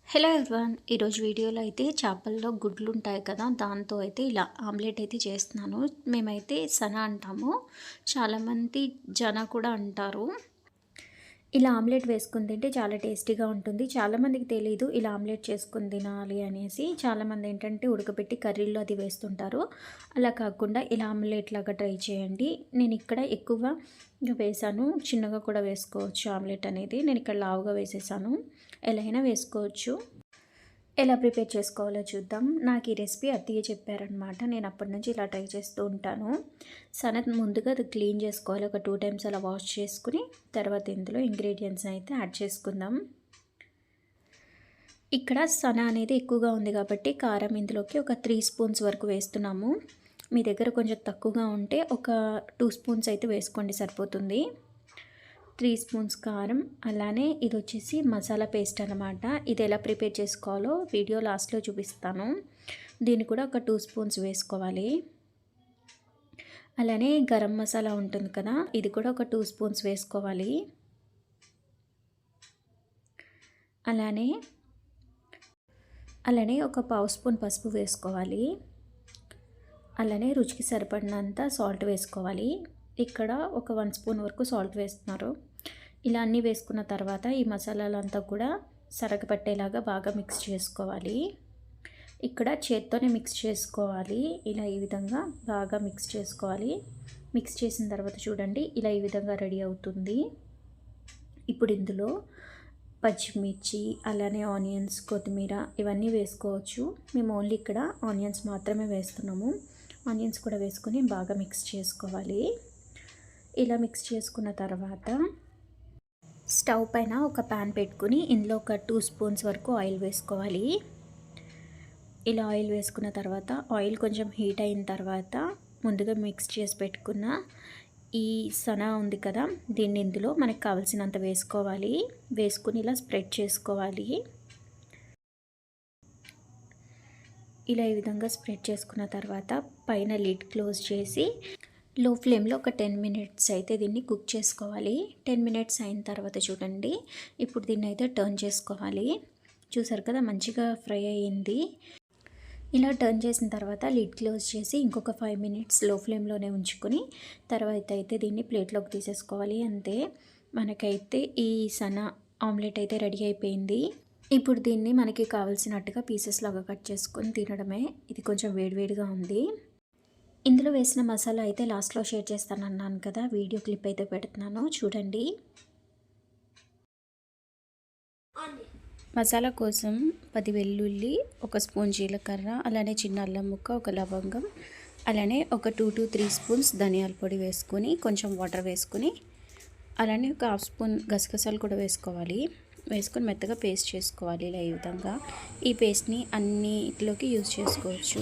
Hello everyone, ఈరోజు వీడియోలో అయితే చేపల్లో గుడ్లు ఉంటాయి కదా, దాంతో అయితే ఇలా ఆమ్లెట్ అయితే చేస్తున్నాను. మేమైతే సన అంటాము, చాలామంది జన కూడా అంటారు. ఇలా ఆమ్లెట్ వేసుకుని తింటే చాలా టేస్టీగా ఉంటుంది. చాలామందికి తెలియదు ఇలా ఆమ్లెట్ చేసుకుని తినాలి అనేసి. చాలామంది ఏంటంటే ఉడకబెట్టి కర్రీల్లో అది వేస్తుంటారు. అలా కాకుండా ఇలా ఆమ్లెట్ లాగా ట్రై చేయండి. నేను ఇక్కడ ఎక్కువగా వేసాను, చిన్నగా కూడా వేసుకోవచ్చు ఆమ్లెట్ అనేది. నేను ఇక్కడ లావుగా వేసేసాను, ఎలా అయినా వేసుకోవచ్చు. ఎలా ప్రిపేర్ చేసుకోవాలో చూద్దాం. నాకు ఈ రెసిపీ అత్తయ్య చెప్పారనమాట. నేను అప్పటి నుంచి ఇలా ట్రై చేస్తూ ఉంటాను. సనత్ ముందుగా అది క్లీన్ చేసుకోవాలి. ఒక 2 టైమ్స్ అలా వాష్ చేసుకుని తర్వాత ఇందులో ఇంగ్రీడియంట్స్ అయితే యాడ్ చేసుకుందాం. ఇక్కడ సన అనేది ఎక్కువగా ఉంది కాబట్టి కారం ఇందులోకి ఒక 3 స్పూన్స్ వరకు వేస్తున్నాము. మీ దగ్గర కొంచెం తక్కువగా ఉంటే ఒక 2 స్పూన్స్ అయితే వేసుకోండి, సరిపోతుంది. 3 స్పూన్స్ కారం, అలానే ఇది వచ్చేసి మసాలా పేస్ట్ అనమాట. ఇది ఎలా ప్రిపేర్ చేసుకోవాలో వీడియో లాస్ట్లో చూపిస్తాను. దీన్ని కూడా ఒక 2 స్పూన్స్ వేసుకోవాలి. అలానే గరం మసాలా ఉంటుంది కదా, ఇది కూడా ఒక 2 స్పూన్స్ వేసుకోవాలి. అలానే ఒక పావు స్పూన్ పసుపు వేసుకోవాలి. అలానే రుచికి సరిపడినంత సాల్ట్ వేసుకోవాలి. ఇక్కడ ఒక 1 స్పూన్ వరకు సాల్ట్ వేస్తున్నారు. ఇలా అన్నీ వేసుకున్న తర్వాత ఈ మసాలాలంతా కూడా సరగపట్టేలాగా బాగా మిక్స్ చేసుకోవాలి. ఇక్కడ చేత్తోనే మిక్స్ చేసుకోవాలి. ఇలా ఈ విధంగా బాగా మిక్స్ చేసుకోవాలి. మిక్స్ చేసిన తర్వాత చూడండి, ఇలా ఈ విధంగా రెడీ అవుతుంది. ఇప్పుడు ఇందులో పచ్చిమిర్చి, అలానే ఆనియన్స్, కొత్తిమీర ఇవన్నీ వేసుకోవచ్చు. మేము ఓన్లీ ఇక్కడ ఆనియన్స్ మాత్రమే వేస్తున్నాము. ఆనియన్స్ కూడా వేసుకొని బాగా మిక్స్ చేసుకోవాలి. ఇలా మిక్స్ చేసుకున్న తర్వాత స్టవ్ పైన ఒక ప్యాన్ పెట్టుకుని ఇందులో ఒక 2 స్పూన్స్ వరకు ఆయిల్ వేసుకోవాలి. ఇలా ఆయిల్ వేసుకున్న తర్వాత ఆయిల్ కొంచెం హీట్ అయిన తర్వాత ముందుగా మిక్స్ చేసి పెట్టుకున్న ఈ సనా ఉంది కదా, దీన్ని ఇందులో మనకు కావాల్సినంత వేసుకోవాలి. వేసుకుని ఇలా స్ప్రెడ్ చేసుకోవాలి. ఇలా ఈ విధంగా స్ప్రెడ్ చేసుకున్న తర్వాత పైన లిడ్ క్లోజ్ చేసి లో ఫ్లేమ్లో ఒక 10 మినిట్స్ అయితే దీన్ని కుక్ చేసుకోవాలి. 10 మినిట్స్ అయిన తర్వాత చూడండి, ఇప్పుడు దీన్ని అయితే టర్న్ చేసుకోవాలి. చూసారు కదా, మంచిగా ఫ్రై అయ్యింది. ఇలా టర్న్ చేసిన తర్వాత లిడ్ క్లోజ్ చేసి ఇంకొక 5 మినిట్స్ లో ఫ్లేమ్లోనే ఉంచుకొని తర్వాత అయితే దీన్ని ప్లేట్లోకి తీసేసుకోవాలి. అంతే, మనకైతే ఈ సనా ఆమ్లెట్ అయితే రెడీ అయిపోయింది. ఇప్పుడు దీన్ని మనకి కావాల్సినట్టుగా పీసెస్ లాగా కట్ చేసుకొని తినడమే. ఇది కొంచెం వేడివేడిగా ఉంది. ఇందులో వేసిన మసాలా అయితే లాస్ట్లో షేర్ చేస్తానన్నాను కదా, వీడియో క్లిప్ అయితే పెడుతున్నాను చూడండి. మసాలా కోసం 10 వెల్లుల్లి, 1 స్పూన్ జీలకర్ర, అలానే చిన్న అల్లం ముక్క, 1 లవంగం, అలానే ఒక 2 to 3 స్పూన్స్ ధనియాల పొడి వేసుకొని కొంచెం వాటర్ వేసుకొని అలానే ఒక 1/2 స్పూన్ గసగసాలు కూడా వేసుకోవాలి. వేసుకొని మెత్తగా పేస్ట్ చేసుకోవాలి. ఇలా ఈ విధంగా ఈ పేస్ట్ని అన్నిటిలోకి యూజ్ చేసుకోవచ్చు.